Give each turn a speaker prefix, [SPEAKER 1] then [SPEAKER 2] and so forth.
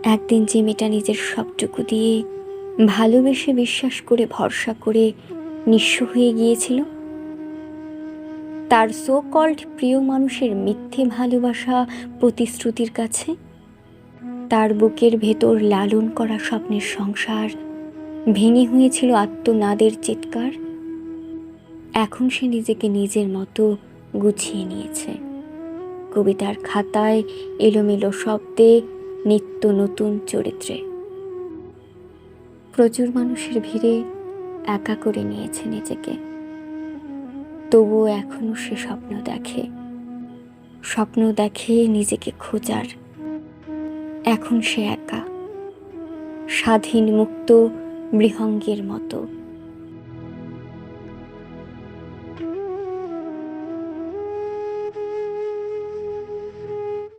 [SPEAKER 1] একদিন যে মেয়েটা নিজের সবটুকু দিয়ে ভালোবেসে বিশ্বাস করে ভরসা করে নিঃস্ব হয়ে গিয়েছিল, তার সো কল্ড প্রিয় মানুষের মিথ্যে ভালোবাসা প্রতিশ্রুতির কাছে তার বুকের ভেতর লালন করা স্বপ্নের সংসার ভেঙে হয়েছিল আত্মনাদের চিৎকার। এখন সে নিজেকে নিজের মতো গুছিয়ে নিয়েছে, কবিতার খাতায় এলোমেলো শব্দে, নিত্য নতুন চরিত্রে। প্রচুর মানুষের ভিড়ে একা করে নিয়েছে নিজেকে, তবুও এখনো সে স্বপ্ন দেখে নিজেকে খোঁজার। এখন সে একা, স্বাধীন মুক্ত মৃহঙ্গের মতো।